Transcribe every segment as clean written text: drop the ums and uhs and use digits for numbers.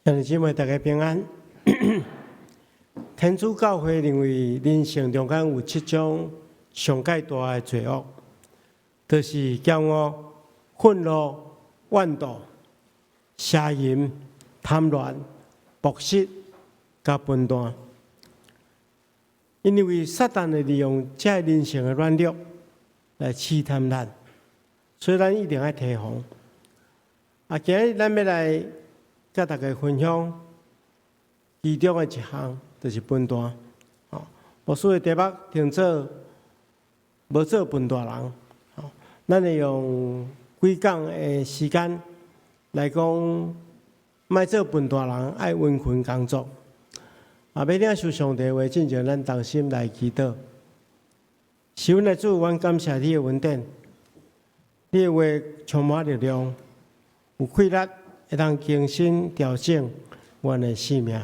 兄弟姊妹，大家平安。天主教会认为人生中间有7种上界大的罪恶，就是骄傲、愤怒、怨妒、邪淫、贪婪、暴食、甲分断。因为撒旦会利用这人生的软弱来试探咱，所以咱一定要提防。今日咱要来甲大家分享其中的一项，就是分断。无需要题目停做无做分断人。咱会用几讲的时间来讲，莫做分断人，爱温群工作。要领受上帝话，进前咱同心来祈祷。是阮的主，阮感谢你的恩典，你的话充满力量，有气力，会当更新调整阮的生命。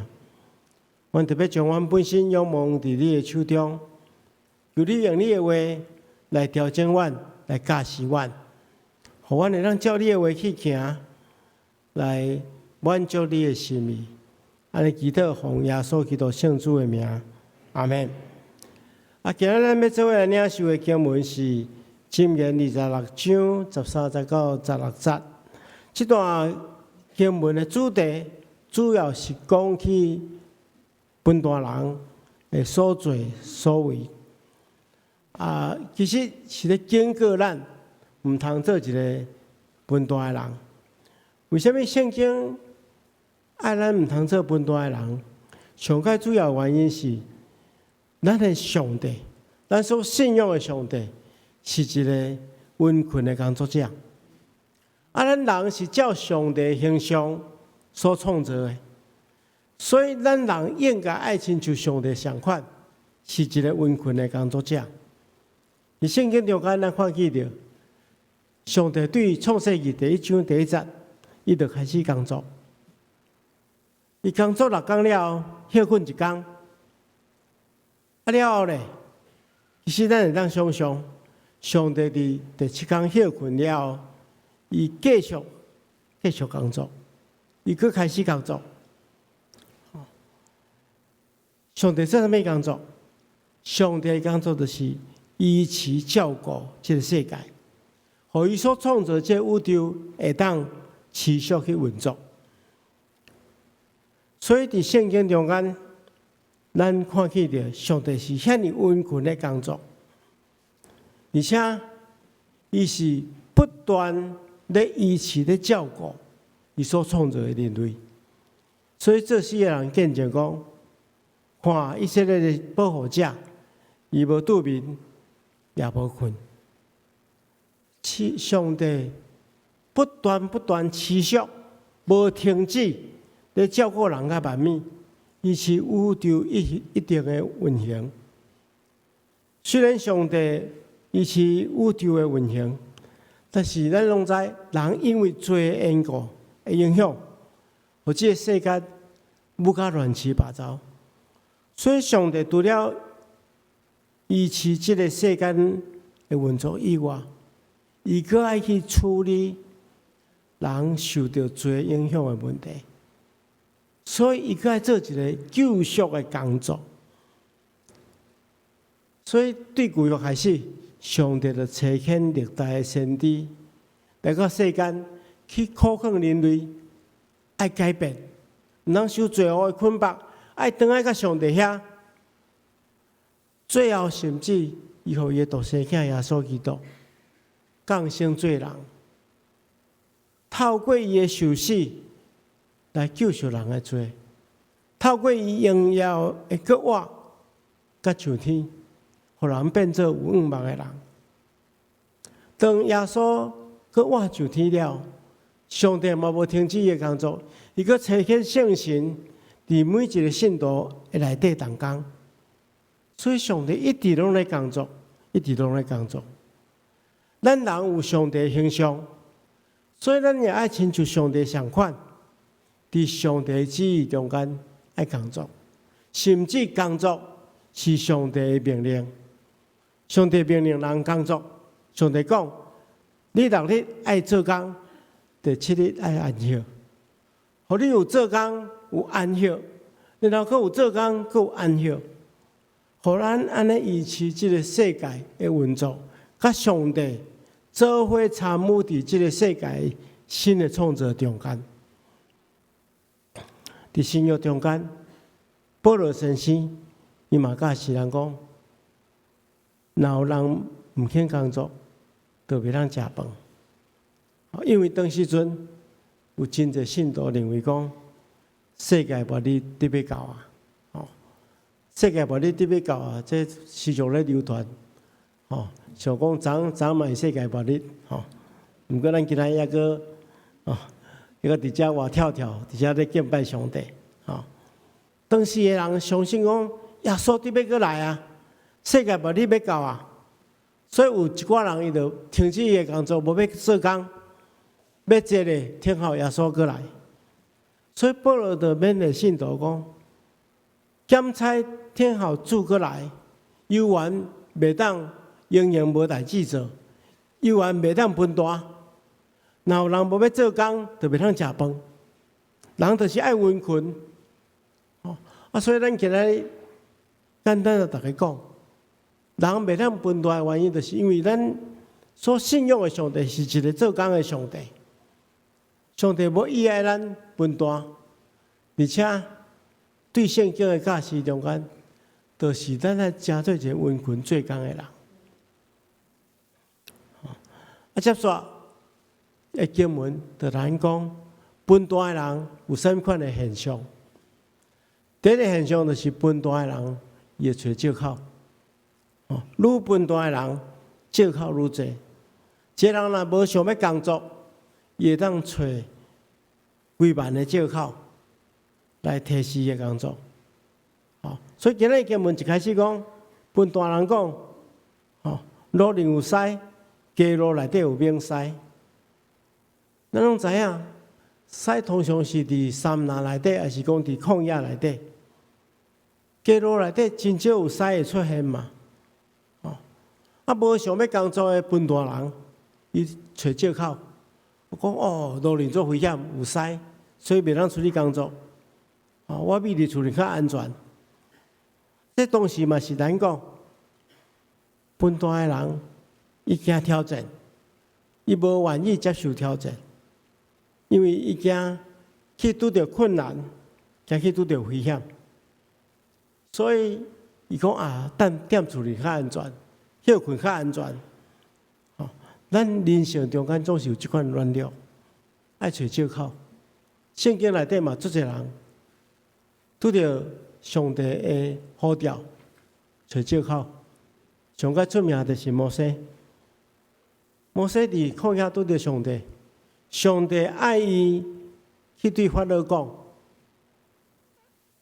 阮特别将阮本身仰望伫你的手中，求你用你的话来调整阮，来教示阮，互阮会当照你的话去行，来满足你的心意。安尼祈祷，奉耶稣基督圣主的名，阿门。今日咱要做来领受的经文是《箴言》26章13节到16节。这段经文的主题主要是讲起分断人的所作所为。其实是咧警告咱，唔通做一个分断的人。为什么圣经爱咱唔通做分断的人？上界主要原因是，咱的上帝，咱所信仰的上帝，是一个温群的工作者。咱人是照上帝的形象所创造的，所以咱人应该爱亲像上帝相款，是一个温群的工作者。伫圣经中间，咱看见到，上帝对创世纪第1章第1节，伊就开始工作。伊工作6天了后，休困1天。了后咧，其实咱会当想象，上帝伫第7天休困了后，伊继续工作，伊佫开始工作。上帝做啥物工作？上帝的工作就是依持照顾这个世界，互伊所创造这宇宙会当持续去运作。所以伫圣经中间，咱看见着上帝是遐尼温群的工作，而且伊是不断咧依持咧照顾伊所创造的人类。所以这世个人见证讲，看以色列的保护者，伊无拄眠，也无困。上帝不断持续，无停止咧照顾人甲万物，以持宇宙一定的运行。虽然上帝以持宇宙的运行，但是咱拢知，人因为罪的缘故的影响，互这个世界愈加乱七八糟。所以上帝除了依持这个世间的运作以外，伊佫爱去处理人受到罪影响的问题。所以伊佫爱做一个救赎的工作。所以对旧约开始，上帝就差遣历代的先知来到世间，去考劝人类爱改变，毋通受罪恶的捆绑，爱回来到上帝遐。最后甚至伊互伊的独生囝耶稣基督降生做人，透过伊的受死来救赎人的罪，透过伊荣耀的骨活甲上天，互人变做有仰望的人。当耶稣骨活上天了，上帝嘛无停止伊的工作，伊佫差遣圣神伫每一个信徒的内底动工。所以上帝一直拢在工作，一直拢在工作。咱人有上帝的形象，所以咱也爱亲像上帝相款，伫上帝的旨意中间爱工作，甚至工作是上帝的命令。上帝命令人工作，上帝讲：你6日爱做工，第7日爱安息。互你有做工有安息，然后佫有做工佫有安息，互咱安尼维持即个世界的运作，甲上帝做伙参与伫即个世界新的创造中间。伫新约中间，保罗先生伊嘛甲世人讲，若有人毋肯工作，就袂当食饭。因为当时阵有真侪信徒认为讲，世界末日得要到啊！世界末日得要到啊！这时常咧流传，想讲昨嘛是世界末日，毋过咱今仔抑个，迄个伫遮活跳跳，伫遮咧敬拜上帝，当时的人相信讲，耶稣得要过来啊！世界末日要到啊！所以有一寡人伊就停止伊的工作，无要做工。要坐咧，听候耶稣过来，所以保罗就勉励信徒讲：检差听候主过来，犹原袂当仍然无代志做，犹原袂当分大。若有人无要做工，就袂当食饭。人就是爱温困，所以咱今日简单地大家讲，人袂当分大的原因，就是因为咱所信仰的上帝是一个做工的上帝。上帝无依赖咱分担，而且对圣经的教示中间，就是咱来真做一个温困做工的人。接续的经文就咱讲，分担的人有3款的现象。第一个现象就是分担的人伊会找借口，愈分担的人借口愈多。一个人若无想要工作，伊会当找几万的借口来提示伊的工作。所以今日经文一开始讲，分担人讲，路另有狮，街路内底有猛狮。咱拢知影，狮通常是伫山林内底，还是讲伫旷野内底？街路内底真少有狮会出现嘛？无想要工作的分担人，伊找借口。我讲路林做危险，有狮，所以袂当出去工作。我比伫厝里较安全。这当时嘛是咱讲，分担的人伊惊挑战，伊无愿意接受挑战，因为伊惊去拄着困难，惊去拄着危险，所以伊讲等踮厝里较安全，休困较安全。咱人生中间总是有即款软弱，爱找借口。圣经内底嘛，足侪人拄着上帝的呼召，找借口。上较出名就是摩西。摩西伫旷野拄着上帝，上帝爱伊去对法老讲，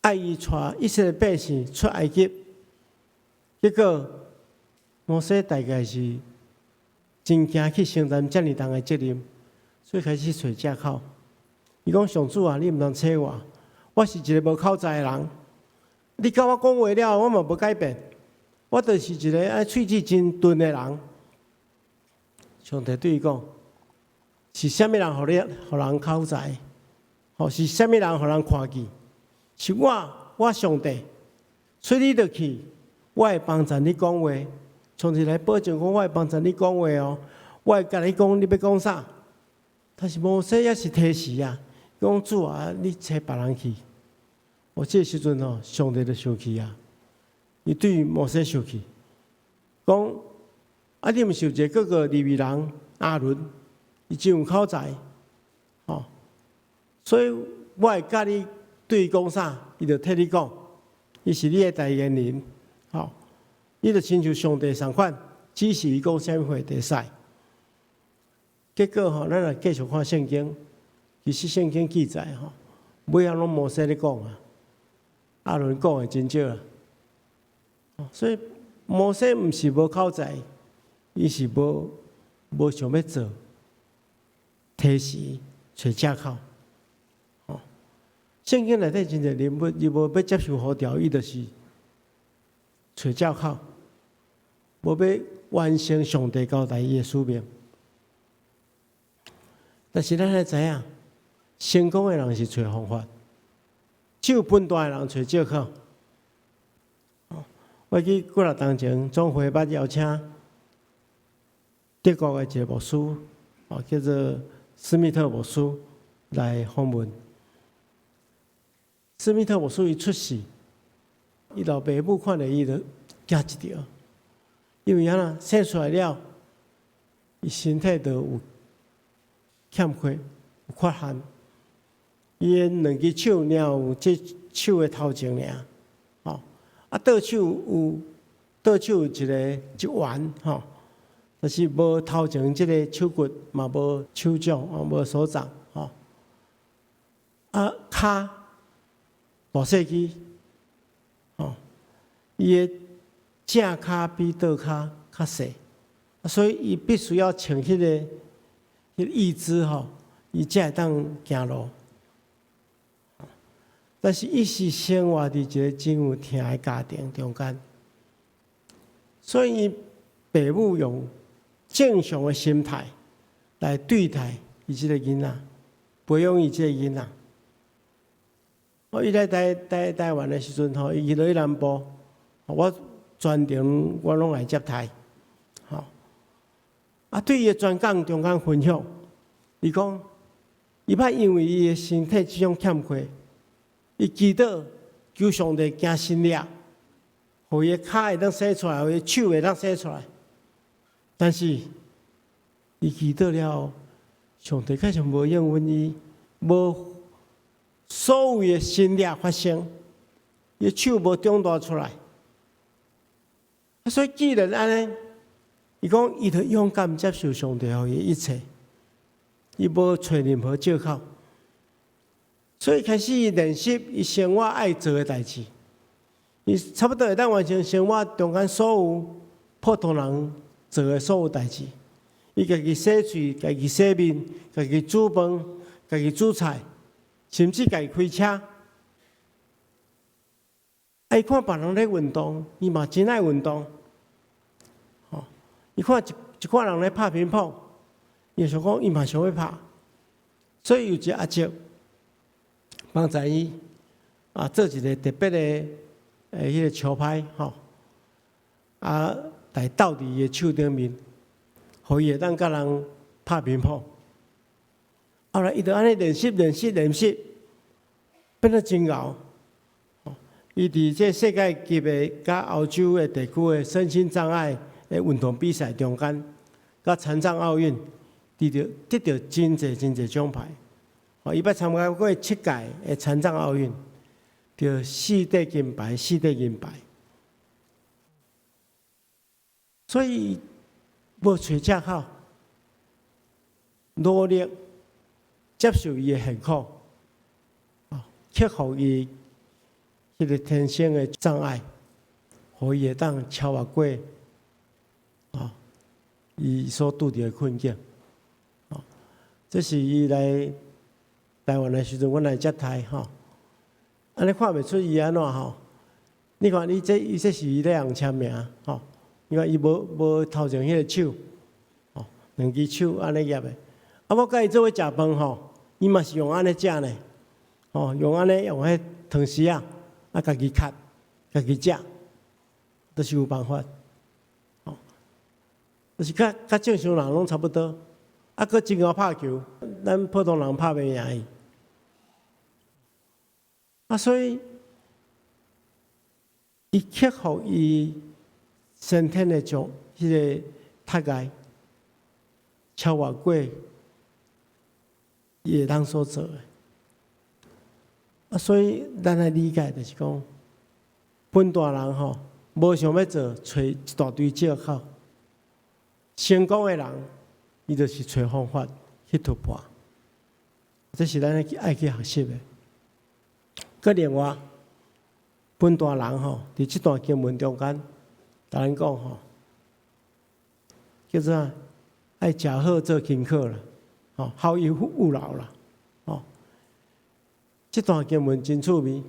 爱伊带以色列百姓出埃及。结果摩西大概是真惊去承担遮尔重的责任，所以开始找借口。伊讲：上主啊，你毋通找我，我是一个无口才的人。你甲我讲话了，我嘛无改变，我就是一个爱喙齿真钝的人。上帝对伊讲：是啥物人互人口才？是啥物人互人看见？是我上帝，所以你着去，我会帮助你讲话。从前来保证讲，我会帮助你讲话哦，我会甲你讲你要讲啥。但是摩西也是提示啊，讲主啊，你找别人去。这个时阵上帝就生气啊，伊对摩西生气，讲你毋是有一个哥哥利未人亚伦，伊真有口才，所以我会甲你对伊讲啥，伊就替你讲，伊是你的代言人，你就亲像上帝同款，指示伊讲啥物话会使。结果咱来继续看圣经，其实圣经记载尾仔拢摩西咧讲啊，亚伦讲的真少啦。所以摩西毋是无口才，伊是无想要做，提示找借口。圣经内底真侪人物，伊无要接受呼召，伊就是找借口，无要完成上帝交代伊的使命。但是咱来知影，成功的人是找方法，只有笨蛋的人找借口。我记几日当前，总会捌邀请德国的一个牧师，叫做斯密特牧师来访问。斯密特牧师伊出世，伊老爸母看到伊就惊一跳，因为安生出来了，伊身体就有欠缺、有缺陷。伊的两只手，领有这手的头前尔，倒手有一圆，但是无头前这个手骨，嘛无手掌，无手掌，骹大细肌，伊的正骹比倒骹较细，所以伊必须要穿迄个义肢，伊才会当行路。但是伊是生活伫一个真有疼的家庭中间，所以父母用正常的心态来对待伊即个囡仔，培养伊即个囡仔。伊来台湾的时阵，伊去到南部，我专程我拢来接待。对伊的专讲中间分享，伊讲，伊捌因为伊的身体即种欠缺。伊祈祷求上帝加新力，互伊的骹会当生出来，互伊手会当生出来。但是伊祈祷了，上帝确实无应允伊，无所有的新力发生，伊手无长大出来。所以既然安尼，伊讲伊着勇敢接受上帝互伊一切，伊无找任何借口。所以开始练习伊生活爱做的代志，伊差不多会当完成生活中间所有普通人做的所有代志。伊家己洗嘴，家己洗面，家己煮饭，家己煮菜，甚至家己开车。伊看别人咧运动，伊嘛真爱运动。伊看一寡人咧拍乒乓，伊想讲伊嘛想要拍，所以有一个阿叔。帮助伊做一个特别的迄个球拍来倒伫伊的手顶面，互伊会当甲人拍乒乓。后来伊就安尼练习，变得真敖。伊伫这世界级的、甲欧洲的地区的身心障碍的运动比赛中间，甲残障奥运得到真侪奖牌。伊捌参加过7届的残障奥运，得4块金牌、4块银牌。所以无找借口，努力接受伊的现况，克服伊迄个天生的障碍，互伊会当超越过伊所拄着的困境。这是伊来台湾的时阵，阮来接待安尼看袂出伊安怎你看伊这是伊咧用签名你看伊无头前迄个手两只手安尼夹的。我甲伊做伙食饭伊嘛是用安尼食呢用安尼用迄汤匙家己夹，家己食，都是有办法就是甲正常人拢差不多。佫真会拍球，咱普通人拍袂赢伊。所以伊克服伊先天的迄个障碍，超越过伊会当所做的。所以咱来理解就是讲，本大人无想要做，找一大堆借口。成功的人，伊就是找方法去突破，这是咱爱去学习的。佮另外，本大人伫这段经文中间，甲咱讲叫做爱食好做功课啦，好逸恶劳啦，这段经文真趣味。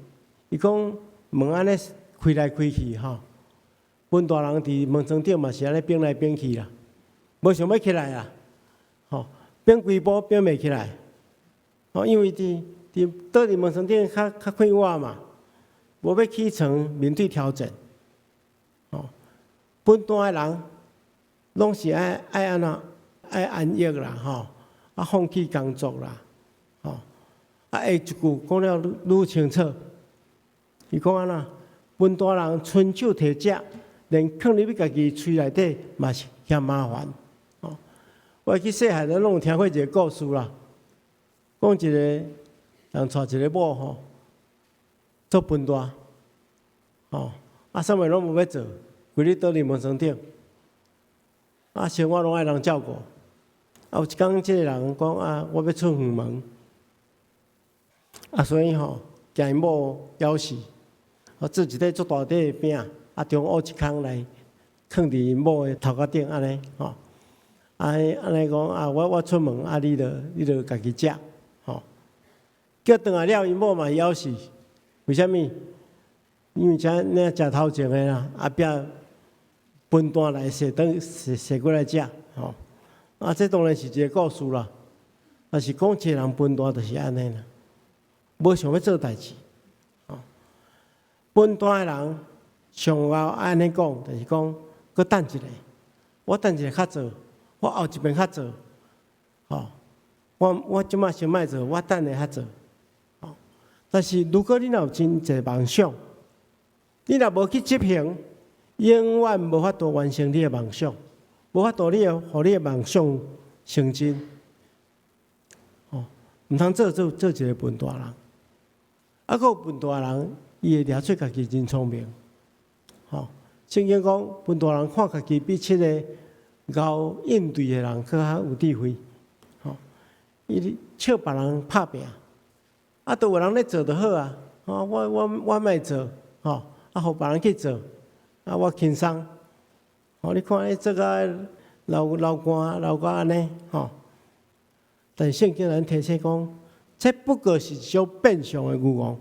伊讲门安尼开来开去本大人伫门床顶嘛是安尼变来变去啦，无想要起来啦，变规步变袂起来，因为倒伫门床顶较快活嘛，无要起床面对挑战。本单的人拢是爱安怎爱安逸啦，放弃工作啦，下一句讲了愈清楚，伊讲安怎？本单人伸手摕食，连放入去家己喙内底嘛是嫌麻烦。我去细汉，咱拢有听过一个故事啦，讲一个人带一个某做分单，啥物拢无要做，规日倒伫门床顶，生活拢爱人照顾。有一天，即个人讲我要出远门，所以惊伊某枵死，做一块足大块的饼，中挖一空来放伫因某的头壳顶安尼，安尼讲我出门你著家己食，叫转来了，因某嘛枵死，为虾米？因为你食头前的啦，后壁分单来踅过来食，这当然是一个故事啦。但是讲一个人分单就是安尼啦，无想要做代志。分单的人上后安尼讲，就是讲，搁等一下，我等一下较做，我后一遍较做，我即马先莫做，我等下较做。但是如果你若有真侪梦想，你若无去执行，永远无法度完成你的梦想，无法度互你的梦想成真。毋通做一个笨大人，搁有笨大人，伊会抓出家己真聪明。圣经讲，笨大人看家己比七个敖应对的人更较有智慧。伊笑别人拍拼，都有人咧做就好啊。我莫做，互别人去做，我轻松。你看伊做甲流汗安尼，但圣经人提醒讲，这不过是一种变相的愚妄。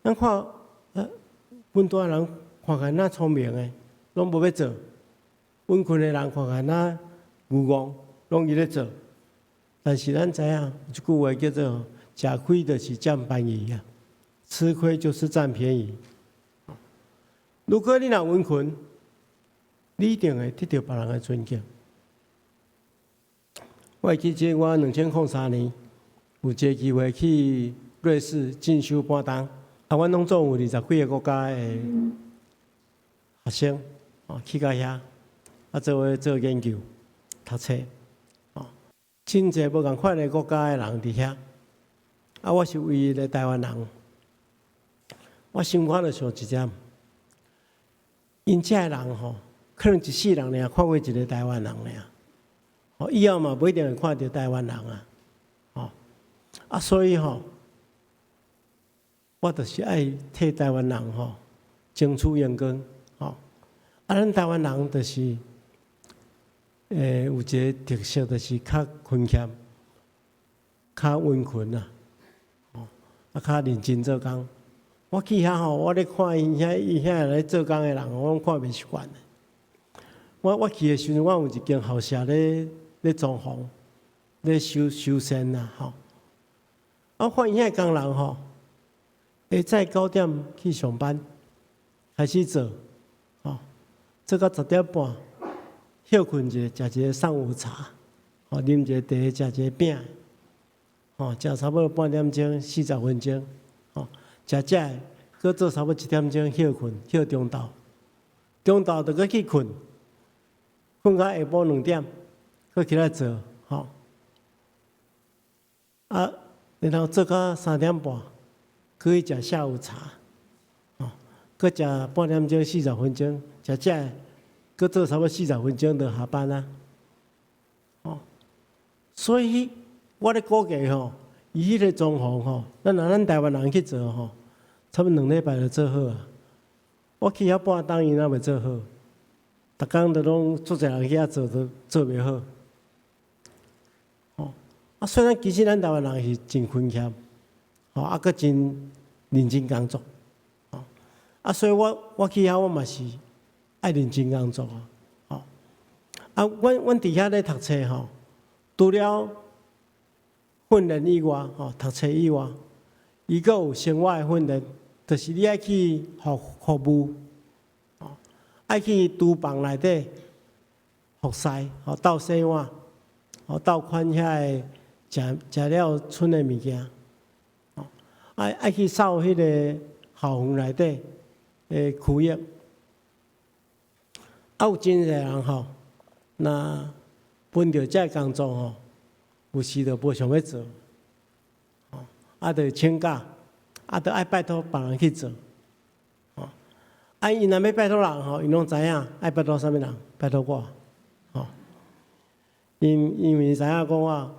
咱看，分单人看起来那聪明的，拢无要做；稳困的人看起来那愚妄，拢伊咧做。但是咱知影一句话叫做“吃亏就是占便宜啊，吃亏就是占便宜”。如果你若稳困，你一定会得到别人的尊敬。我会记得我2003年有一个机会去瑞士进修半冬，阮拢总有20几个国家的学生，去到遐，做研究、读册，真侪无共款的国家的人伫遐，我是唯一的台湾人，我心肝就想一点，因遮的人可能一世人尔看过一个台湾人尔，以后嘛不一定会看到台湾人所以我就是爱替台湾人争取阳光咱台湾人就是有一个特色，就是较勤俭、较温困较认真做工。我去遐我咧看伊遐来做工的人，我拢看袂习惯。我去的时阵，我有一间校舍咧装潢，咧修缮我看伊遐工人下早9点去上班，开始做，做到10点半，休困一下，食一个上午茶，啉一个茶，食一个饼，食差不多半点钟40分钟，食，搁做差不多1点钟休困，休中昼，中昼就搁去困，困到下晡2点，搁起来做，然后做到3点半，搁去食下午茶，搁食半点钟40分钟，食，搁做差不多40分钟就下班啊。所以我咧估计伊迄个装潢咱台湾人去做差不多2礼拜就做好啊。我去遐半冬伊若袂做好，逐工都拢足侪人去遐做都做袂好。虽然其实咱台湾人是真勤俭，搁真认真工作，所以我去遐我嘛是爱认真工作阮伫遐咧读册除了训练以外，读册以外，伊阁有生活的训练，就是你爱去服务，爱去厨房内底服侍，斗洗碗，斗款遐食了剩的物件，爱去扫迄个校园内底的区域。有真侪人那分到这工作有时就无想要做，就请假，就爱拜托别人去做，伊若要拜托人伊拢知影爱拜托啥物人，拜托我，因为知影讲我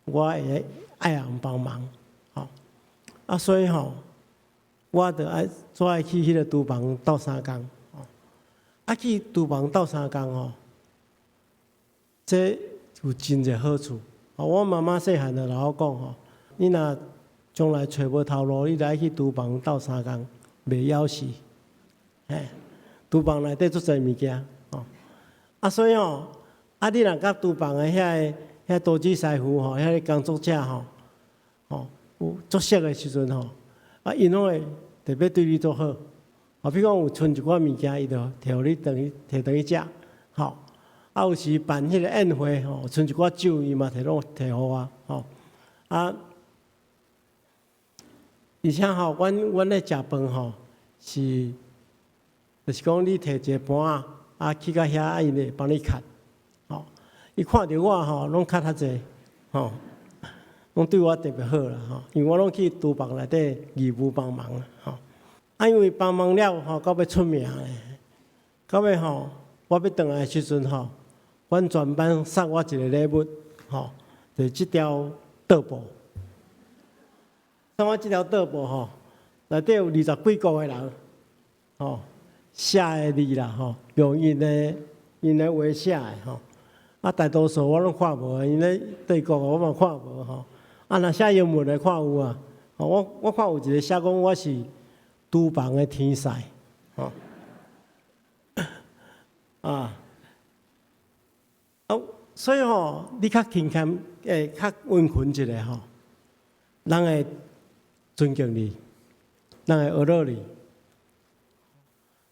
会爱人帮忙，所以我就爱去迄个厨房斗3工，去厨房斗3工这有真侪好处。我妈妈细汉就老我讲你若将来找无头路，你来去厨房斗3工，袂枵死。厨房内底足侪物件，所以你若甲厨房的遐刀子师傅遐工作者有作息的时阵因拢会特别对你做好。比如讲有剩一寡物件，伊就摕互你摕去食，有时办迄个宴会剩一寡酒，伊嘛摕互我，而且阮咧食饭是，就是讲你摕一个盘去到遐，伊会帮你夹，伊看到我拢夹较济，拢对我特别好啦，因为我拢去厨房内底义务帮忙啦，因为帮忙了到要出名咧，到尾我要回来的时阵阮全班送我一个礼物，就是这条桌布。送我这条桌布内底有20几个人，写的字啦，用因的话写的，大多数我拢看无，因咧德国我嘛看无，若写英文的看有啊，我看有一个写讲我是厨房的天才，所以你较勤俭，较温驯一个人会尊敬你，人会学乐你。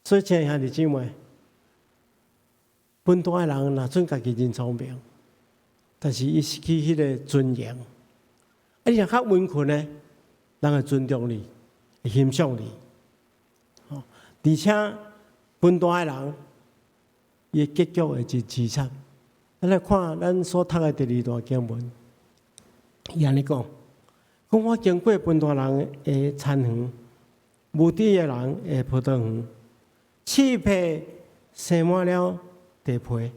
所以亲爱兄弟姊妹，本大的人若准家己真聪明，但是伊失去迄个尊严。你若较温驯的，人会尊重你，会欣赏你。而且本大的人，伊的结局会真凄惨。咱来看咱所读的第2段经文，伊安尼讲：我经过本大人的田园，无知的人的葡萄园，刺皮生满了地皮，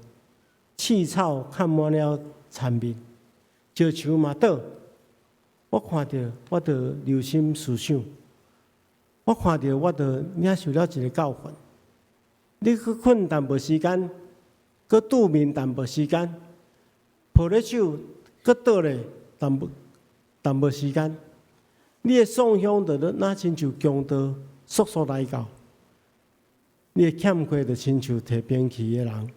刺草看满了田面，石树嘛倒。我看到，我就留心思想。我看到，我就领受了一个教训：你去困淡薄时间。搁拄眠淡薄时间，抱咧手，搁倒咧淡薄时间，你的爽享就若亲像强盗速速来到，你的欠亏就亲像摕兵器的人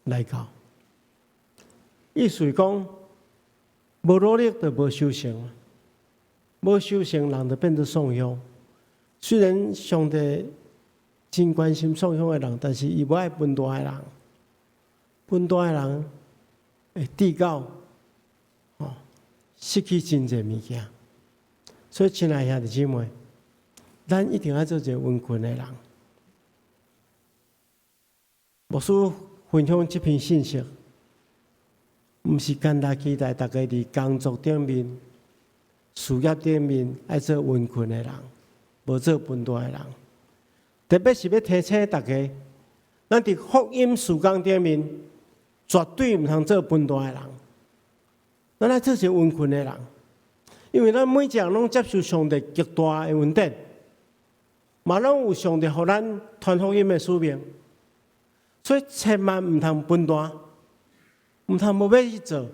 来到。意思是讲，无努力就无修行，无修行人就变做爽享。虽然上帝真关心爽享的人，但是伊无爱分大的人。分大的人会低到失去真侪物件，所以亲爱兄弟姊妹，咱一定要做一个温驯的人。牧师分享这篇信息，毋是简单期待大家伫工作顶面、事业顶面爱做温驯的人，无做分大的人。特别是要提醒大家，咱伫福音事工顶面。绝对毋通做分大的人，咱来做一个温驯的人，因为咱每一个人拢接受上帝极大的恩典，嘛拢有上帝互咱传福音的使命，所以千万毋通分大，毋通无要去做。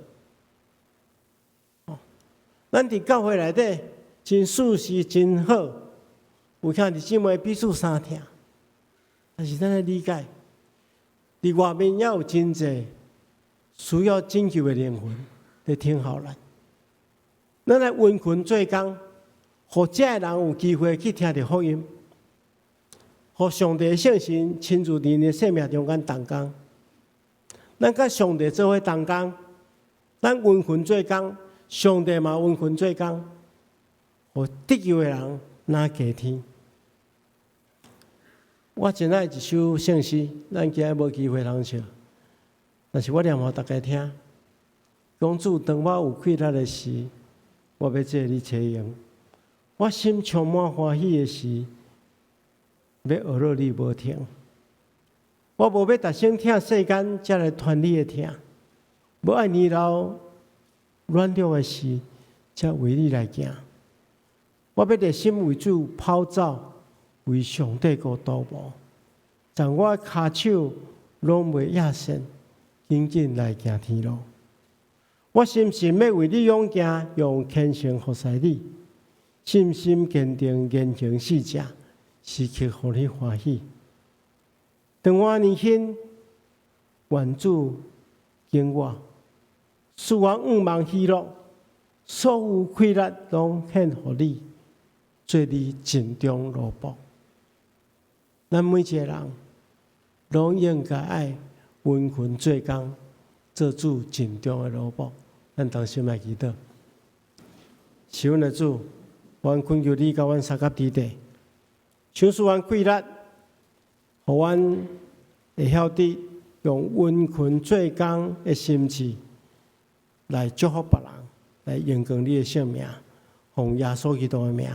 咱伫教会内底真事是真好，有兄弟姊妹彼此相听，但是咱要理解，伫外面也有真济。需要拯救的灵魂，来听候咱。咱来温群做工，互这人有机会去听到福音，互上帝的圣神亲自伫你生命中间动工。咱甲上帝做伙动工，咱温群做工，上帝嘛温群做工，互得救的人拿加天。我真爱一首圣诗，咱今日无机会通唱，但是我念互大家听。讲主，当我有气力的时，我要做你采用；我心充满欢喜的时，要学乐你无停。我无要逐生听世间，才来传你的听；无爱年老软弱的时，才为你来行。我要热心为主跑走，为上帝国祷告。但我骹手拢袂亚线，紧紧来行天路。我深深要为你勇行，用虔诚服侍你，信心坚定，言行实正，时刻互你欢喜。当我年轻，愿主经我，使我仰望喜乐，所有快乐拢献互你，做你尽忠奴仆。咱每一个人，拢应该爱温群做工，做主尽忠的奴仆。咱同心来祈祷，是阮的主，阮恳求你甲阮三甲之地，赏赐阮快乐，互阮会晓得用温群做工的心志来祝福别人，来荣光你的性命，奉耶稣基督的名，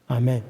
阿门。